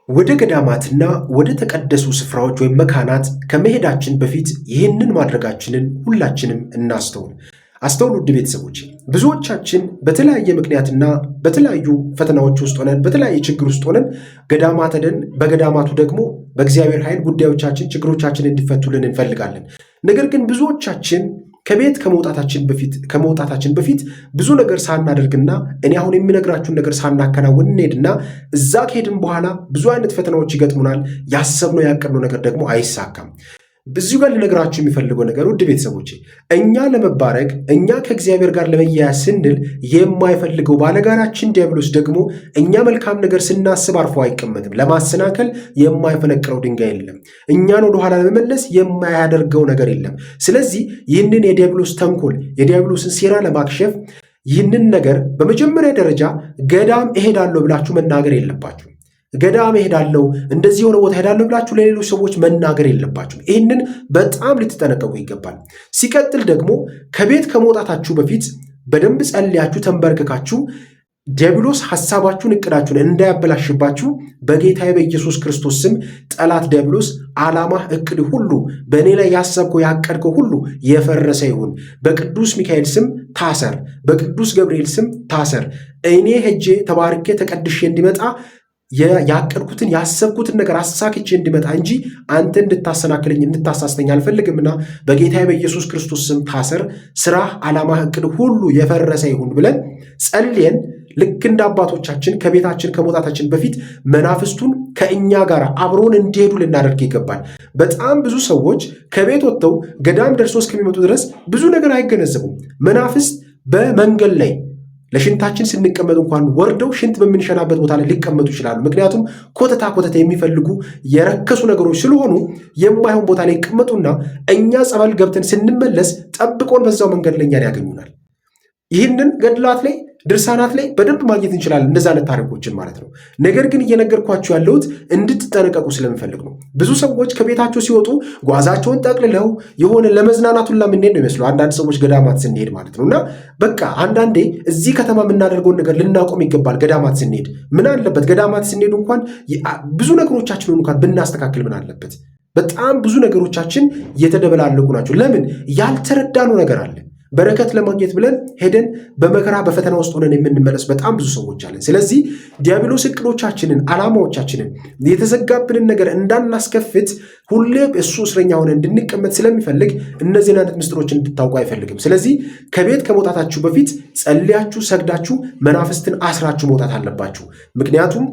ወደ ገዳማትና ወደ ተቀደሱ ስፍራዎች ወይም መካናት ከመሄዳችን በፊት ይህንን ማድረጋችንን ሁላችንም እናስተውል። አስተውል ውድ ቤተሰቦች፣ ብዙዎቻችን በተለያየ ምክንያትና በተለያዩ ፈተናዎች ውስጥ ሆነን በተለያየ ችግር ውስጥ ሆነን ገዳማት ሄደን በገዳማቱ ደግሞ በእግዚአብሔር ኃይል ጉዳዮቻችን፣ ችግሮቻችን እንዲፈቱልን እንፈልጋለን። ነገር ግን ብዙዎቻችን ከቤት ከመውጣታችን በፊት ብዙ ነገር ሳናደርግና እኔ አሁን የሚነግራችሁን ነገር ሳናከናውን እንሄድና እዛ ከሄድን በኋላ ብዙ አይነት ፈተናዎች ይገጥሙናል። ያሰብነው ያቀድነው ነገር ደግሞ አይሳካም። ብዙ ጋር ልነግራችሁ የሚፈልገው ነገር ውድ ቤተሰቦቼ፣ እኛ ለመባረክ እኛ ከእግዚአብሔር ጋር ለመያያዝ ስንል የማይፈልገው ባለጋራችን ዲያብሎስ ደግሞ እኛ መልካም ነገር ስናስብ አርፎ አይቀመጥም። ለማሰናከል የማይፈነቅለው ድንጋይ የለም። እኛን ወደኋላ ለመመለስ የማያደርገው ነገር የለም። ስለዚህ ይህንን የዲያብሎስ ተንኮል የዲያብሎስን ሴራ ለማክሸፍ ይህንን ነገር በመጀመሪያ ደረጃ ገዳም እሄዳለሁ ብላችሁ መናገር የለባችሁ። ገዳም እሄዳለሁ እንደዚህ የሆነ ቦታ እሄዳለሁ ብላችሁ ለሌሎች ሰዎች መናገር የለባችሁ። ይህንን በጣም ልትጠነቀቁ ይገባል። ሲቀጥል ደግሞ ከቤት ከመውጣታችሁ በፊት በደንብ ጸልያችሁ ተንበርክካችሁ ዲያብሎስ ሐሳባችሁን እቅዳችሁን እንዳያበላሽባችሁ በጌታዬ በኢየሱስ ክርስቶስ ስም ጠላት ዲያብሎስ ዓላማህ እቅድ ሁሉ በእኔ ላይ ያሰብከው ያቀድከው ሁሉ የፈረሰ ይሁን። በቅዱስ ሚካኤል ስም ታሰር፣ በቅዱስ ገብርኤል ስም ታሰር። እኔ ሄጄ ተባርኬ ተቀድሼ እንዲመጣ ያቀድኩትን ያሰብኩትን ነገር አሳክቼ እንዲመጣ እንጂ አንተ እንድታሰናክለኝ እንድታሳስተኝ አልፈልግምና በጌታዬ በኢየሱስ ክርስቶስ ስም ታሰር፣ ስራህ፣ ዓላማህ፣ እቅድ ሁሉ የፈረሰ ይሁን ብለን ጸልየን ልክ እንደ አባቶቻችን ከቤታችን ከመውጣታችን በፊት መናፍስቱን ከእኛ ጋር አብሮን እንዲሄዱ ልናደርግ ይገባል። በጣም ብዙ ሰዎች ከቤት ወጥተው ገዳም ደርሶ እስከሚመጡ ድረስ ብዙ ነገር አይገነዘቡም። መናፍስት በመንገድ ላይ ለሽንታችን ስንቀመጥ እንኳን ወርደው ሽንት በምንሸናበት ቦታ ላይ ሊቀመጡ ይችላሉ። ምክንያቱም ኮተታ የሚፈልጉ የረከሱ ነገሮች ስለሆኑ የማይሆን ቦታ ላይ ይቀመጡና እኛ ጸበል ገብተን ስንመለስ ጠብቆን በዛው መንገድ ላይ እኛን ያገኙናል። ይህንን ገድላት ላይ ድርሳናት ላይ በደንብ ማግኘት እንችላለን፣ እንደዛ አይነት ታሪኮችን ማለት ነው። ነገር ግን እየነገርኳችሁ ያለሁት እንድትጠነቀቁ ስለምፈልግ ነው። ብዙ ሰዎች ከቤታቸው ሲወጡ ጓዛቸውን ጠቅልለው የሆነ ለመዝናናቱን ለምንሄድ ነው ይመስሉ አንዳንድ ሰዎች ገዳማት ስንሄድ ማለት ነው። እና በቃ አንዳንዴ እዚህ ከተማ የምናደርገውን ነገር ልናቆም ይገባል። ገዳማት ስንሄድ ምን አለበት? ገዳማት ስንሄድ እንኳን ብዙ ነገሮቻችንን እንኳን ብናስተካክል ምን አለበት? በጣም ብዙ ነገሮቻችን እየተደበላለቁ ናቸው። ለምን? ያልተረዳነው ነገር አለ። በረከት ለማግኘት ብለን ሄደን በመከራ በፈተና ውስጥ ሆነን የምንመለስ በጣም ብዙ ሰዎች አለን። ስለዚህ ዲያብሎስ እቅዶቻችንን፣ ዓላማዎቻችንን፣ የተዘጋብንን ነገር እንዳናስከፍት ሁሌ እሱ እስረኛ ሆነ እንድንቀመጥ ስለሚፈልግ እነዚህን አይነት ምስጢሮችን እንድታውቁ አይፈልግም። ስለዚህ ከቤት ከመውጣታችሁ በፊት ጸልያችሁ ሰግዳችሁ መናፍስትን አስራችሁ መውጣት አለባችሁ። ምክንያቱም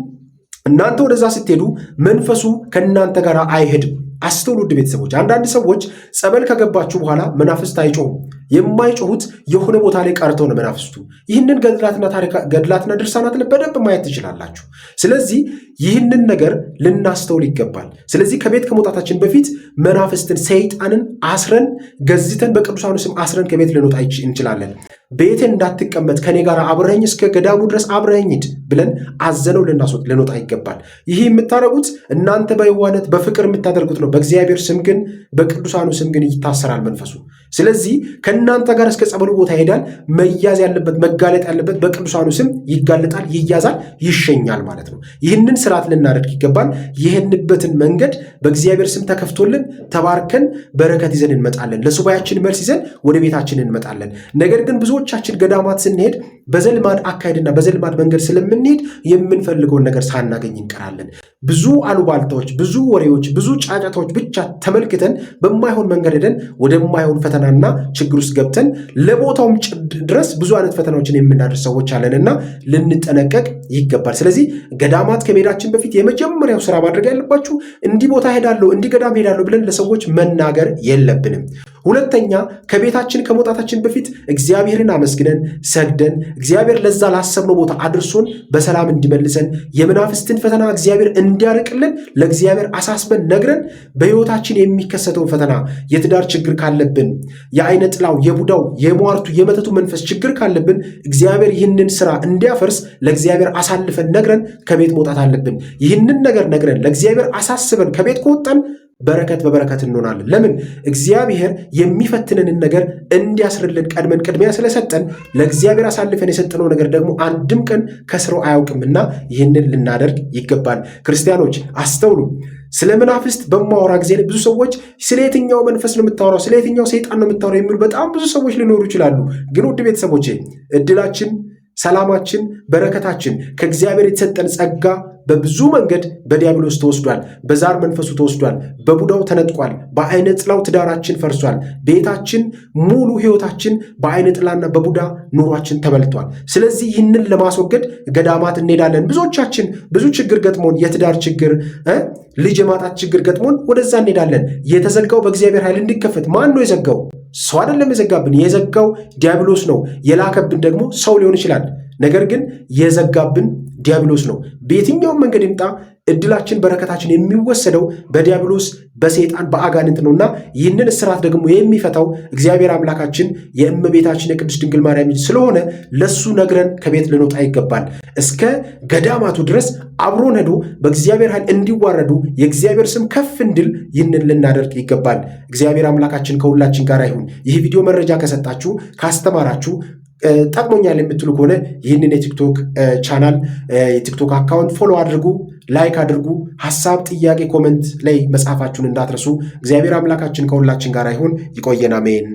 እናንተ ወደዛ ስትሄዱ መንፈሱ ከእናንተ ጋር አይሄድም። አስተውሉ ውድ ቤተሰቦች፣ አንዳንድ ሰዎች ጸበል ከገባችሁ በኋላ መናፍስት አይጮሁም። የማይጮሁት የሆነ ቦታ ላይ ቀርተው ነው መናፍስቱ። ይህንን ገድላትና ድርሳናት በደንብ ማየት ትችላላችሁ። ስለዚህ ይህንን ነገር ልናስተውል ይገባል። ስለዚህ ከቤት ከመውጣታችን በፊት መናፍስትን፣ ሰይጣንን አስረን ገዝተን በቅዱሳኑ ስም አስረን ከቤት ልንወጣ እንችላለን። ቤትን እንዳትቀመጥ ከኔ ጋር አብረኸኝ እስከ ገዳሙ ድረስ አብረኸኝ ሂድ ብለን አዘነው ልንወጣ ይገባል። ይህ የምታደርጉት እናንተ በየዋህነት በፍቅር የምታደርጉት ነው። በእግዚአብሔር ስም ግን በቅዱሳኑ ስም ግን ይታሰራል መንፈሱ። ስለዚህ ከእናንተ ጋር እስከ ጸበሉ ቦታ ይሄዳል። መያዝ ያለበት መጋለጥ ያለበት በቅዱሳኑ ስም ይጋለጣል፣ ይያዛል፣ ይሸኛል ማለት ነው። ይህንን ስርዓት ልናደርግ ይገባል። ይህንበትን መንገድ በእግዚአብሔር ስም ተከፍቶልን ተባርከን በረከት ይዘን እንመጣለን። ለሱባኤያችን መልስ ይዘን ወደ ቤታችን እንመጣለን። ነገር ግን ብዙዎቻችን ገዳማት ስንሄድ በዘልማድ አካሄድና በዘልማድ መንገድ ስለምንሄድ የምንፈልገውን ነገር ሳናገኝ እንቀራለን። ብዙ አሉባልታዎች፣ ብዙ ወሬዎች፣ ብዙ ጫጫታዎች ብቻ ተመልክተን በማይሆን መንገድ ሄደን ወደማይሆን ፈተናና ችግር ውስጥ ገብተን ለቦታውም ድረስ ብዙ አይነት ፈተናዎችን የምናደርስ ሰዎች አለንና ልንጠነቀቅ ይገባል። ስለዚህ ገዳማት ከመሄዳችን በፊት የመጀመሪያው ስራ ማድረግ ያለባችሁ እንዲህ ቦታ ሄዳለሁ፣ እንዲህ ገዳም ሄዳለሁ ብለን ለሰዎች መናገር የለብንም። ሁለተኛ፣ ከቤታችን ከመውጣታችን በፊት እግዚአብሔርን አመስግነን ሰግደን እግዚአብሔር ለዛ ላሰብነው ቦታ አድርሶን በሰላም እንዲመልሰን የመናፍስትን ፈተና እግዚአብሔር እንዲያርቅልን ለእግዚአብሔር አሳስበን ነግረን በሕይወታችን የሚከሰተውን ፈተና የትዳር ችግር ካለብን፣ የአይነ ጥላው፣ የቡዳው፣ የሟርቱ፣ የመተቱ መንፈስ ችግር ካለብን እግዚአብሔር ይህንን ስራ እንዲያፈርስ ለእግዚአብሔር አሳልፈን ነግረን ከቤት መውጣት አለብን። ይህንን ነገር ነግረን ለእግዚአብሔር አሳስበን ከቤት ከወጣን በረከት በበረከት እንሆናለን። ለምን? እግዚአብሔር የሚፈትነንን ነገር እንዲያስርልን ቀድመን ቅድሚያ ስለሰጠን ለእግዚአብሔር አሳልፈን የሰጠነው ነገር ደግሞ አንድም ቀን ከስረው አያውቅምና ይህንን ልናደርግ ይገባል። ክርስቲያኖች አስተውሉ። ስለ መናፍስት በማወራ ጊዜ ብዙ ሰዎች ስለ የትኛው መንፈስ ነው የምታወራው፣ ስለ የትኛው ሰይጣን ነው የምታወራው የሚሉ በጣም ብዙ ሰዎች ሊኖሩ ይችላሉ። ግን ውድ ቤተሰቦቼ እድላችን፣ ሰላማችን፣ በረከታችን ከእግዚአብሔር የተሰጠን ጸጋ በብዙ መንገድ በዲያብሎስ ተወስዷል። በዛር መንፈሱ ተወስዷል። በቡዳው ተነጥቋል። በአይነ ጥላው ትዳራችን ፈርሷል። ቤታችን ሙሉ ህይወታችን በአይነ ጥላና በቡዳ ኑሯችን ተበልቷል። ስለዚህ ይህንን ለማስወገድ ገዳማት እንሄዳለን። ብዙዎቻችን ብዙ ችግር ገጥሞን የትዳር ችግር፣ ልጅ የማጣት ችግር ገጥሞን ወደዛ እንሄዳለን። የተዘጋው በእግዚአብሔር ኃይል እንዲከፈት ማን ነው የዘጋው? ሰው አይደለም የዘጋብን። የዘጋው ዲያብሎስ ነው። የላከብን ደግሞ ሰው ሊሆን ይችላል። ነገር ግን የዘጋብን ዲያብሎስ ነው። በየትኛውም መንገድ ይምጣ እድላችን፣ በረከታችን የሚወሰደው በዲያብሎስ በሰይጣን በአጋንንት ነውና ይህንን እስራት ደግሞ የሚፈታው እግዚአብሔር አምላካችን የእመቤታችን የቅድስት ድንግል ማርያም ስለሆነ ለሱ ነግረን ከቤት ልንወጣ ይገባል። እስከ ገዳማቱ ድረስ አብሮን ሄዶ በእግዚአብሔር ኃይል እንዲዋረዱ የእግዚአብሔር ስም ከፍ እንድል ይህንን ልናደርግ ይገባል። እግዚአብሔር አምላካችን ከሁላችን ጋር ይሁን። ይህ ቪዲዮ መረጃ ከሰጣችሁ፣ ካስተማራችሁ፣ ጠቅሞኛል የምትሉ ከሆነ ይህንን የቲክቶክ ቻናል የቲክቶክ አካውንት ፎሎ አድርጉ፣ ላይክ አድርጉ። ሐሳብ፣ ጥያቄ ኮመንት ላይ መጻፋችሁን እንዳትረሱ። እግዚአብሔር አምላካችን ከሁላችን ጋር ይሁን። ይቆየን። አሜን።